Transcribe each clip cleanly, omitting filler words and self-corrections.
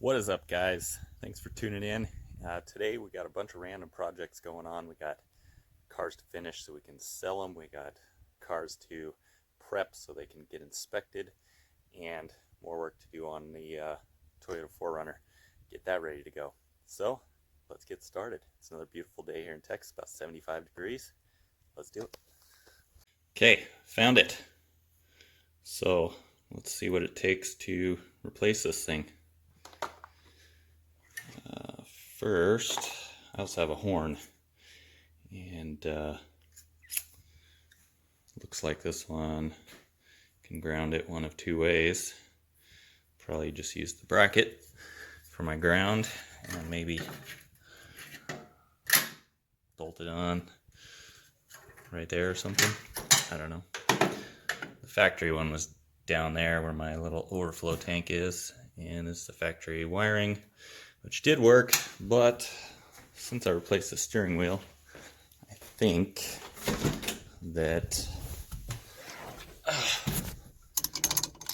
What is up, guys? Thanks for tuning in. Today we got a bunch of random projects going on. We got cars to finish so we can sell them. We got cars to prep so they can get inspected, and more work to do on the Toyota 4Runner. Get that ready to go. So let's get started. It's another beautiful day here in Texas, about 75 degrees. Let's do it. Okay, found it. So let's see what it takes to replace this thing. First, I also have a horn, and looks like this one can ground it one of two ways. Probably just use the bracket for my ground and maybe bolt it on right there or something. I don't know. The factory one was down there where my little overflow tank is, and this is the factory wiring, which did work, but since I replaced the steering wheel, I think that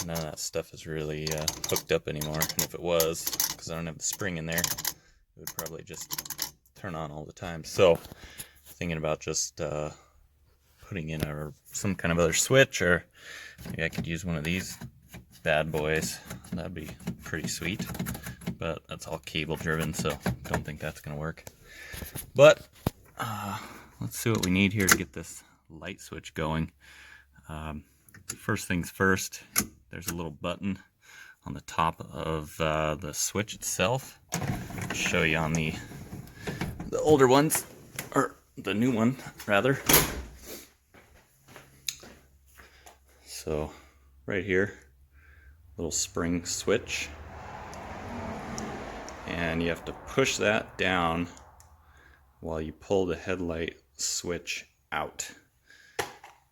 none of that stuff is really hooked up anymore. And if it was, because I don't have the spring in there, it would probably just turn on all the time. So thinking about just putting in some kind of other switch, or maybe I could use one of these bad boys. That'd be pretty sweet. But that's all cable driven, so don't think that's gonna work. But let's see what we need here to get this light switch going. First things first, there's a little button on the top of the switch itself. I'll show you on the older ones, or the new one rather. So right here, little spring switch. And you have to push that down while you pull the headlight switch out,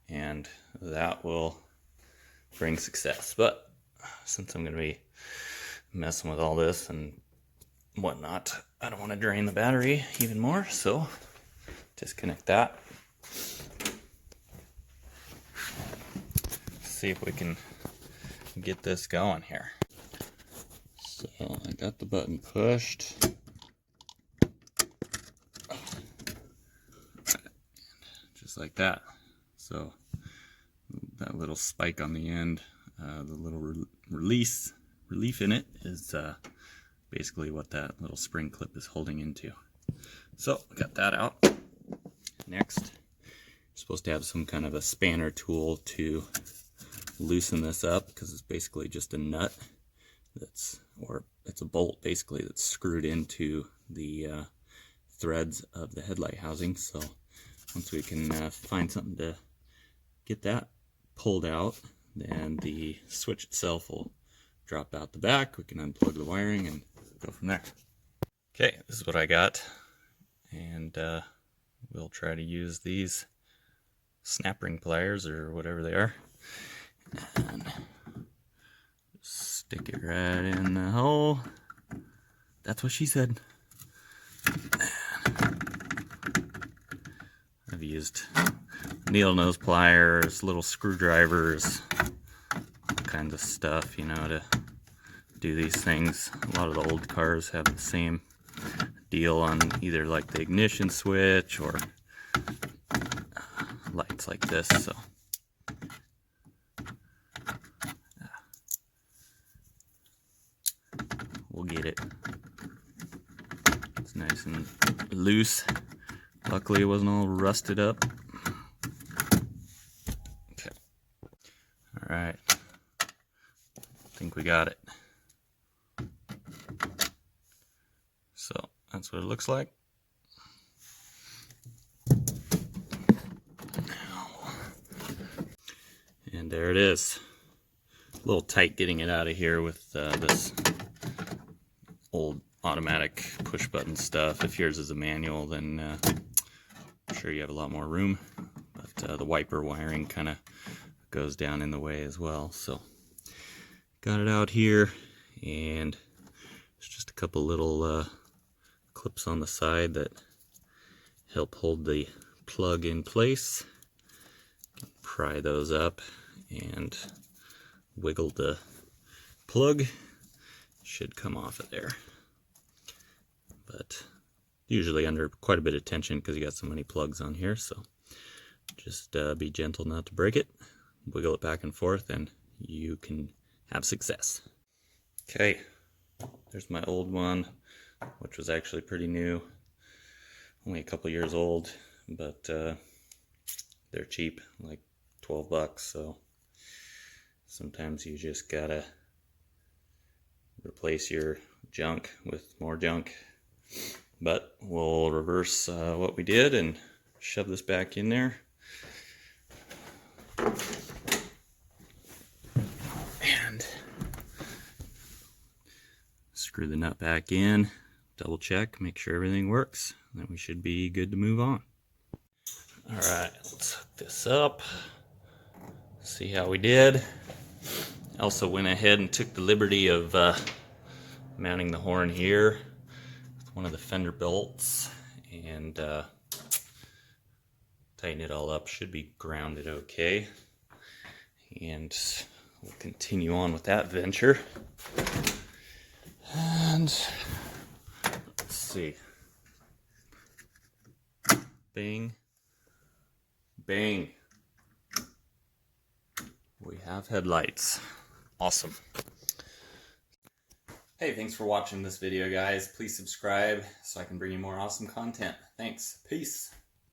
and that will bring success. But since I'm going to be messing with all this and whatnot, I don't want to drain the battery even more, so disconnect that. See if we can get this going here. So I got the button pushed. Just like that. So that little spike on the end, the little relief in it is basically what that little spring clip is holding into. So got that out. Next, you're supposed to have some kind of a spanner tool to loosen this up, because it's basically just a nut it's a bolt basically that's screwed into the threads of the headlight housing. So once we can find something to get that pulled out, then the switch itself will drop out the back. We can unplug the wiring and go from there. Okay, this is what I got, and we'll try to use these snap ring pliers or whatever they are, and stick it right in the hole. That's what she said. I've used needle nose pliers, little screwdrivers, all kinds of stuff, you know, to do these things. A lot of the old cars have the same deal on either like the ignition switch or lights like this. So we'll get it. It's nice and loose. Luckily it wasn't all rusted up. Okay. Alright. I think we got it. So that's what it looks like. And there it is. A little tight getting it out of here with this old automatic push button stuff. If yours is a manual, then I'm sure you have a lot more room, but the wiper wiring kind of goes down in the way as well. So got it out here, and there's just a couple little clips on the side that help hold the plug in place. Pry those up and wiggle the plug. should come off of there. But usually under quite a bit of tension because you got so many plugs on here, so just be gentle not to break it. Wiggle it back and forth and you can have success. Okay, there's my old one, which was actually pretty new, only a couple years old, but they're cheap, like 12 bucks, so sometimes you just gotta replace your junk with more junk. But we'll reverse what we did and shove this back in there. And screw the nut back in, double check, make sure everything works, and then we should be good to move on. Alright, let's hook this up, see how we did. I also went ahead and took the liberty of mounting the horn here with one of the fender bolts and tighten it all up. Should be grounded okay. And we'll continue on with that venture. And let's see. Bang. Bang. We have headlights. Awesome. Hey, thanks for watching this video, guys. Please subscribe so I can bring you more awesome content. Thanks. Peace.